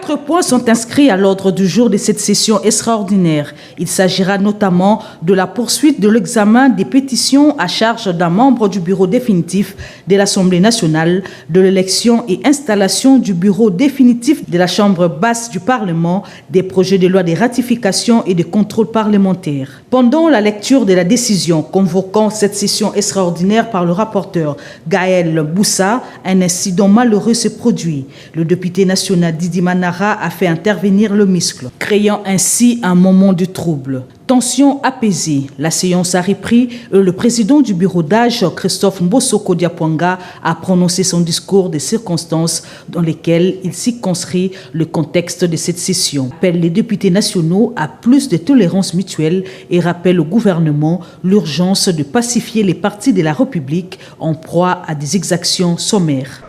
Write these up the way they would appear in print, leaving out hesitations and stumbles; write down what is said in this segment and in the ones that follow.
4 points sont inscrits à l'ordre du jour de cette session extraordinaire. Il s'agira notamment de la poursuite de l'examen des pétitions à charge d'un membre du bureau définitif de l'Assemblée nationale, de l'élection et installation du bureau définitif de la Chambre basse du Parlement, des projets de loi de ratification et de contrôle parlementaire. Pendant la lecture de la décision convoquant cette session extraordinaire par le rapporteur Gaël Boussa, un incident malheureux se produit. Le député national Didi Manara a fait intervenir le muscle, créant ainsi un moment de trouble. Tension apaisée, la séance a repris et le président du bureau d'âge, Christophe Mbosoko Diapwanga, a prononcé son discours des circonstances dans lesquelles il circonscrit le contexte de cette session. Il appelle les députés nationaux à plus de tolérance mutuelle et rappelle au gouvernement l'urgence de pacifier les partis de la République en proie à des exactions sommaires.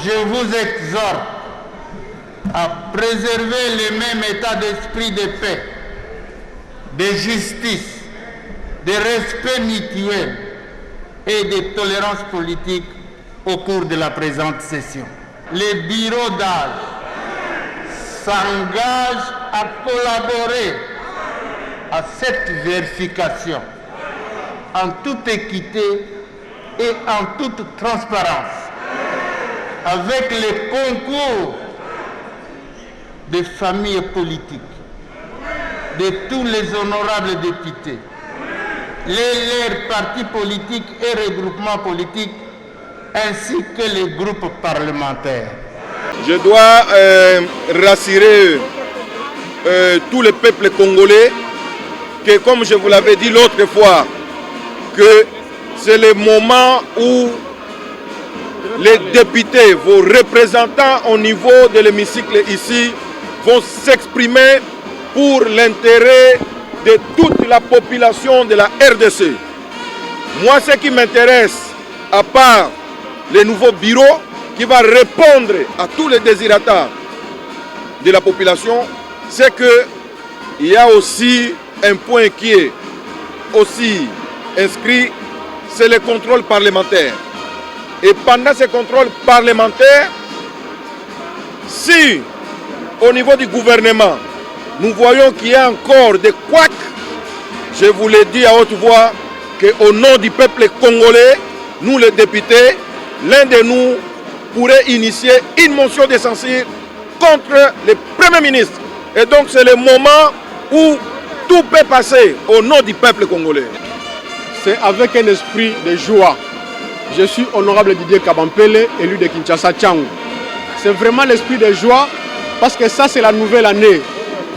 Je vous exhorte à préserver le même état d'esprit de paix, de justice, de respect mutuel et de tolérance politique au cours de la présente session. Les bureaux d'âge s'engagent à collaborer à cette vérification en toute équité et en toute transparence, avec le concours des familles politiques, de tous les honorables députés, les partis politiques et regroupements politiques, ainsi que les groupes parlementaires. Je dois rassurer tout le peuple congolais que, comme je vous l'avais dit l'autre fois, que c'est le moment où les députés, vos représentants au niveau de l'hémicycle ici, vont s'exprimer pour l'intérêt de toute la population de la RDC. Moi, ce qui m'intéresse, à part le nouveau bureau qui va répondre à tous les désirata de la population, c'est qu'il y a aussi un point qui est aussi inscrit, c'est le contrôle parlementaire. Et pendant ce contrôle parlementaire, si au niveau du gouvernement, nous voyons qu'il y a encore des couacs, je vous l'ai dit à haute voix, qu'au nom du peuple congolais, nous les députés, l'un de nous pourrait initier une motion de censure contre le Premier ministre. Et donc c'est le moment où tout peut passer au nom du peuple congolais. C'est avec un esprit de joie. Je suis honorable Didier Kabampele, élu de Kinshasa-Tchangou. C'est vraiment l'esprit de joie parce que ça c'est la nouvelle année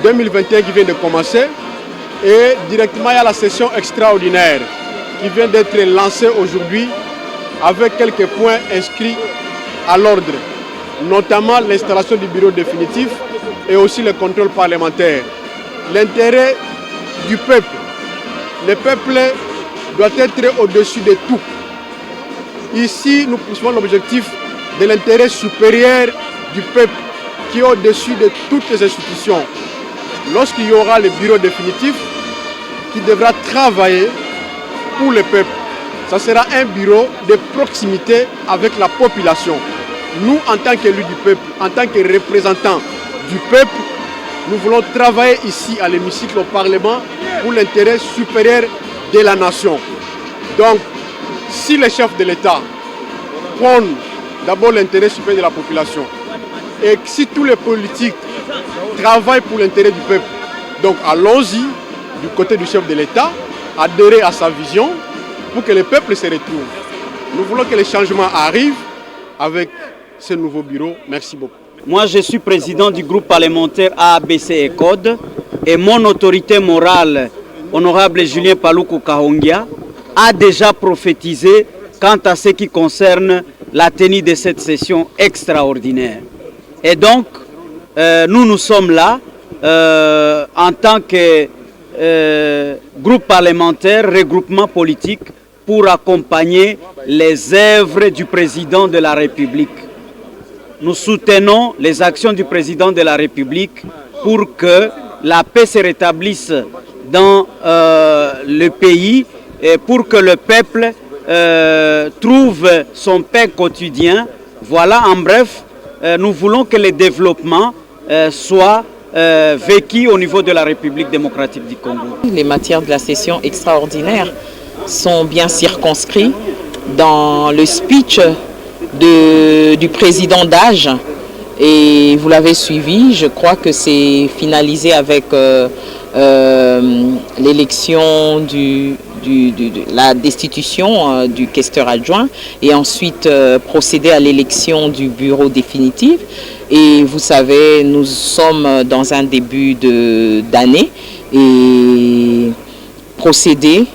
2021 qui vient de commencer et directement il y a la session extraordinaire qui vient d'être lancée aujourd'hui avec quelques points inscrits à l'ordre, notamment l'installation du bureau définitif et aussi le contrôle parlementaire. L'intérêt du peuple, le peuple doit être au-dessus de tout. Ici, nous poursuivons l'objectif de l'intérêt supérieur du peuple qui est au-dessus de toutes les institutions. Lorsqu'il y aura le bureau définitif qui devra travailler pour le peuple, ça sera un bureau de proximité avec la population. Nous, en tant qu'élus du peuple, en tant que représentants du peuple, nous voulons travailler ici à l'hémicycle au Parlement pour l'intérêt supérieur de la nation. Donc, si les chefs de l'État prennent d'abord l'intérêt supérieur de la population et si tous les politiques travaillent pour l'intérêt du peuple, donc allons-y du côté du chef de l'État, adhérer à sa vision pour que le peuple se retrouve. Nous voulons que les changements arrivent avec ce nouveau bureau. Merci beaucoup. Moi, je suis président du groupe parlementaire ABC et Code et mon autorité morale, honorable Julien Paluku Kahongia, a déjà prophétisé quant à ce qui concerne la tenue de cette session extraordinaire. Et donc, nous sommes là en tant que groupe parlementaire, regroupement politique, pour accompagner les œuvres du président de la République. Nous soutenons les actions du président de la République pour que la paix se rétablisse dans le pays et pour que le peuple trouve son pain quotidien. Voilà, en bref, nous voulons que le développement soit vécue au niveau de la République démocratique du Congo. Les matières de la session extraordinaire sont bien circonscrites dans le speech du président d'âge. Et vous l'avez suivi, je crois que c'est finalisé avec l'élection la destitution du questeur adjoint et ensuite procéder à l'élection du bureau définitif. Et vous savez, nous sommes dans un début d'année et procéder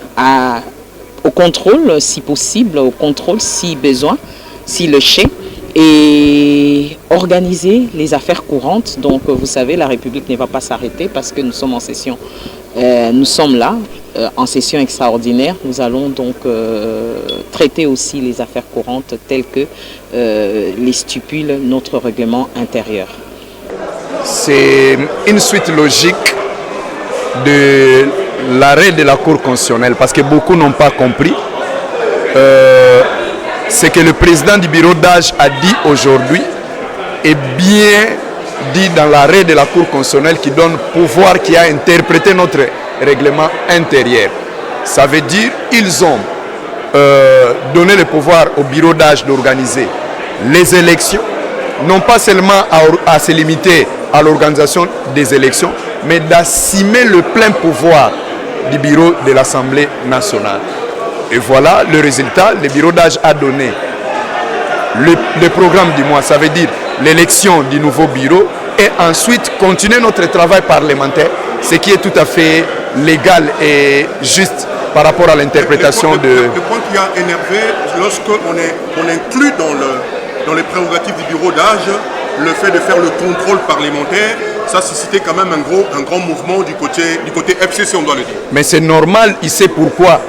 au contrôle si possible, au contrôle si besoin, si le chef, et organiser les affaires courantes. Donc vous savez, la République ne va pas s'arrêter parce que nous sommes en session. Nous sommes là en session extraordinaire. Nous allons donc traiter aussi les affaires courantes telles que les stipule notre règlement intérieur. C'est une suite logique de l'arrêt de la Cour constitutionnelle parce que beaucoup n'ont pas compris. Ce que le président du bureau d'âge a dit aujourd'hui est bien dit dans l'arrêt de la Cour constitutionnelle qui donne pouvoir, qui a interprété notre règlement intérieur. Ça veut dire qu'ils ont donné le pouvoir au bureau d'âge d'organiser les élections, non pas seulement à se limiter à l'organisation des élections, mais d'assumer le plein pouvoir du bureau de l'Assemblée nationale. Et voilà le résultat. Le bureau d'âge a donné le programme du mois, ça veut dire l'élection du nouveau bureau et ensuite continuer notre travail parlementaire, ce qui est tout à fait légal et juste par rapport à l'interprétation de... Le point qui a énervé, lorsqu'on inclut dans les prérogatives du bureau d'âge le fait de faire le contrôle parlementaire, ça suscitait quand même un grand mouvement du côté FCC, on doit le dire. Mais c'est normal, il sait pourquoi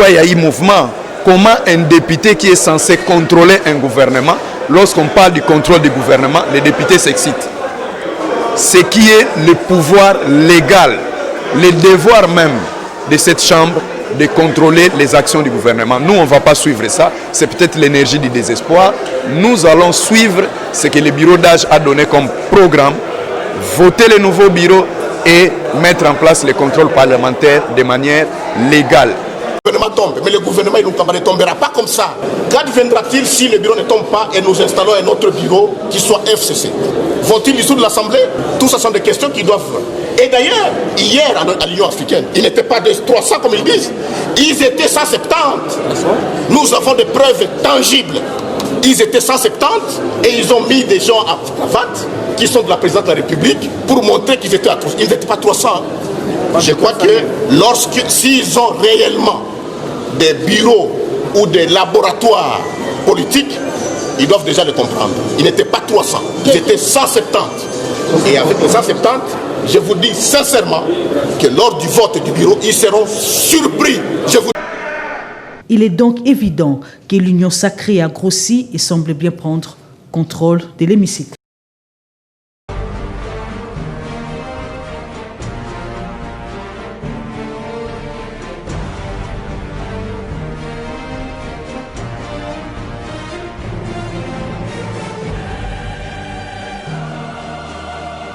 il y a eu mouvement. Comment un député qui est censé contrôler un gouvernement, lorsqu'on parle du contrôle du gouvernement, les députés s'excitent. Ce qui est le pouvoir légal, le devoir même de cette chambre de contrôler les actions du gouvernement. Nous, on ne va pas suivre ça. C'est peut-être l'énergie du désespoir. Nous allons suivre ce que le bureau d'âge a donné comme programme, voter le nouveau bureau et mettre en place le contrôle parlementaire de manière légale. Le gouvernement tombe, mais le gouvernement ne tombera pas comme ça. Qu'adviendra-t-il si le bureau ne tombe pas et nous installons un autre bureau qui soit FCC? Vont-ils dissoudre l'Assemblée? Tout ça sont des questions qui doivent... Et d'ailleurs, hier à l'Union africaine, ils n'étaient pas de 300 comme ils disent, ils étaient 170. Nous avons des preuves tangibles. Ils étaient 170 et ils ont mis des gens à cravate qui sont de la présidente de la République pour montrer qu'ils étaient à 300. Ils n'étaient pas 300. Je crois que s'ils ont réellement des bureaux ou des laboratoires politiques, ils doivent déjà le comprendre. Ils n'étaient pas 300, ils étaient 170. Et avec les 170, je vous dis sincèrement que lors du vote du bureau, ils seront surpris. Il est donc évident que l'union sacrée a grossi et semble bien prendre contrôle de l'hémicycle.